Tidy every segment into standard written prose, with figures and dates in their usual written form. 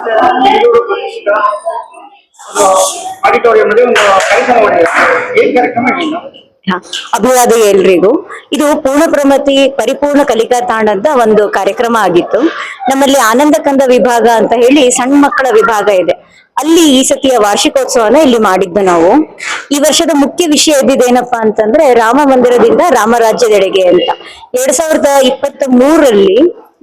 ಬೆಂಗಳೂರು ಪ್ರತಿಷ್ಠಿತ ಆಡಿಟೋರಿಯಂನಲ್ಲಿ ಒಂದು ಕಾರ್ಯಕ್ರಮ ಮಾಡಿದೆ. ಏನ್ ಕಾರ್ಯಕ್ರಮ ಇಲ್ಲ? ಅಭಿವಾದ ಎಲ್ರಿಗೂ. ಇದು ಪೂರ್ಣ ಪ್ರಮತಿ ಪರಿಪೂರ್ಣ ಕಲಿಕಾ ತಾಣದ ಒಂದು ಕಾರ್ಯಕ್ರಮ ಆಗಿತ್ತು. ನಮ್ಮಲ್ಲಿ ಆನಂದ ಕಂದ ವಿಭಾಗ ಅಂತ ಹೇಳಿ ಸಣ್ಣ ಮಕ್ಕಳ ವಿಭಾಗ ಇದೆ. ಅಲ್ಲಿ ಈ ಸತಿಯ ವಾರ್ಷಿಕೋತ್ಸವನ ಇಲ್ಲಿ ಮಾಡಿದ್ದು ನಾವು. ಈ ವರ್ಷದ ಮುಖ್ಯ ವಿಷಯ ಇದ್ದಿದ್ದೇನಪ್ಪಾ ಅಂತಂದ್ರೆ ರಾಮ ಮಂದಿರದಿಂದ ರಾಮರಾಜ್ಯದೆಡೆಗೆ ಅಂತ. 2023ರಲ್ಲಿ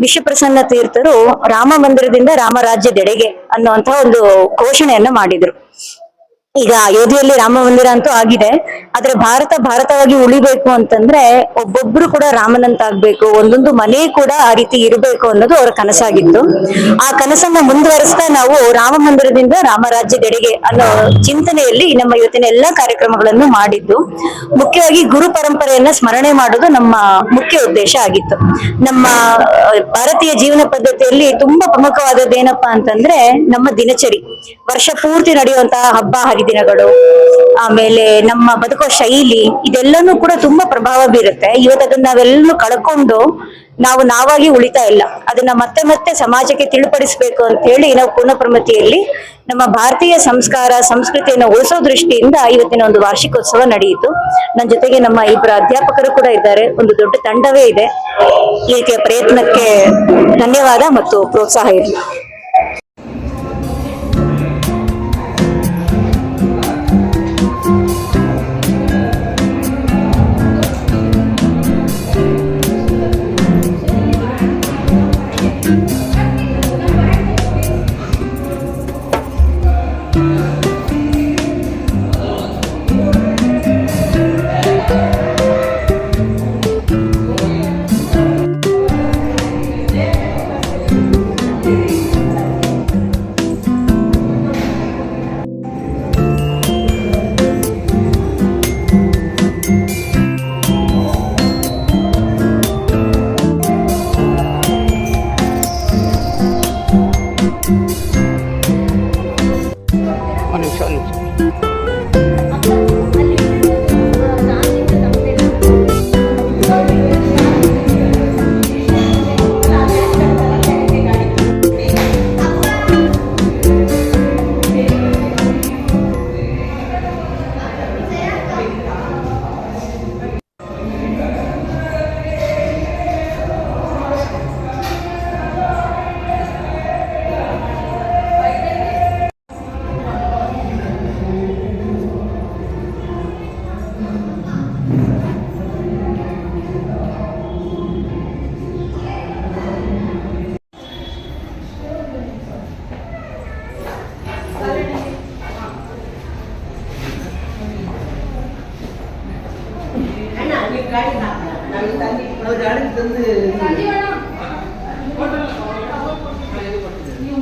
ವಿಶ್ವಪ್ರಸನ್ನ ತೀರ್ಥರು ರಾಮ ಮಂದಿರದಿಂದ ರಾಮರಾಜ್ಯದೆಡೆಗೆ ಅನ್ನುವಂತಹ ಒಂದು ಘೋಷಣೆಯನ್ನ ಮಾಡಿದ್ರು. ಈಗ ಅಯೋಧ್ಯೆಯಲ್ಲಿ ರಾಮ ಮಂದಿರ ಅಂತೂ ಆಗಿದೆ, ಆದ್ರೆ ಭಾರತವಾಗಿ ಉಳಿಬೇಕು ಅಂತಂದ್ರೆ ಒಬ್ಬೊಬ್ರು ಕೂಡ ರಾಮನಂತಾಗ್ಬೇಕು, ಒಂದೊಂದು ಮನೆ ಕೂಡ ಆ ರೀತಿ ಇರಬೇಕು ಅನ್ನೋದು ಅವರ ಕನಸಾಗಿತ್ತು. ಆ ಕನಸನ್ನ ಮುಂದುವರಿಸ್ತಾ ನಾವು ರಾಮ ಮಂದಿರದಿಂದ ರಾಮರಾಜ್ಯದೆಡೆಗೆ ಅನ್ನೋ ಚಿಂತನೆಯಲ್ಲಿ ನಮ್ಮ ಇವತ್ತಿನ ಎಲ್ಲಾ ಕಾರ್ಯಕ್ರಮಗಳನ್ನು ಮಾಡಿದ್ದು. ಮುಖ್ಯವಾಗಿ ಗುರು ಪರಂಪರೆಯನ್ನ ಸ್ಮರಣೆ ಮಾಡೋದು ನಮ್ಮ ಮುಖ್ಯ ಉದ್ದೇಶ ಆಗಿತ್ತು. ನಮ್ಮ ಭಾರತೀಯ ಜೀವನ ಪದ್ಧತಿಯಲ್ಲಿ ತುಂಬಾ ಪ್ರಮುಖವಾದದ್ದು ಏನಪ್ಪಾ ಅಂತಂದ್ರೆ ನಮ್ಮ ದಿನಚರಿ, ವರ್ಷ ಪೂರ್ತಿ ನಡೆಯುವಂತಹ ಹಬ್ಬ ಹರಿದಿನಗಳು, ಆಮೇಲೆ ನಮ್ಮ ಬದುಕೋ ಶೈಲಿ, ಇದೆಲ್ಲನೂ ಕೂಡ ತುಂಬಾ ಪ್ರಭಾವ ಬೀರುತ್ತೆ. ಇವತ್ತು ಅದನ್ನ ನಾವೆಲ್ಲೂ ಕಳ್ಕೊಂಡು ನಾವಾಗಿ ಉಳಿತಾ ಇಲ್ಲ. ಅದನ್ನ ಮತ್ತೆ ಮತ್ತೆ ಸಮಾಜಕ್ಕೆ ತಿಳಿಪಡಿಸ್ಬೇಕು ಅಂತ ಹೇಳಿ ನಾವು ಪೂರ್ಣ ಪ್ರಮತಿಯಲ್ಲಿ ನಮ್ಮ ಭಾರತೀಯ ಸಂಸ್ಕಾರ ಸಂಸ್ಕೃತಿಯನ್ನು ಉಳಿಸೋ ದೃಷ್ಟಿಯಿಂದ ಇವತ್ತಿನ ಒಂದು ವಾರ್ಷಿಕೋತ್ಸವ ನಡೆಯಿತು. ನನ್ನ ಜೊತೆಗೆ ನಮ್ಮ ಇಬ್ಬರು ಅಧ್ಯಾಪಕರು ಕೂಡ ಇದ್ದಾರೆ, ಒಂದು ದೊಡ್ಡ ತಂಡವೇ ಇದೆ. ಈ ರೀತಿಯ ಪ್ರಯತ್ನಕ್ಕೆ ಧನ್ಯವಾದ ಮತ್ತು ಪ್ರೋತ್ಸಾಹ ಇರಲಿ. ನೀವು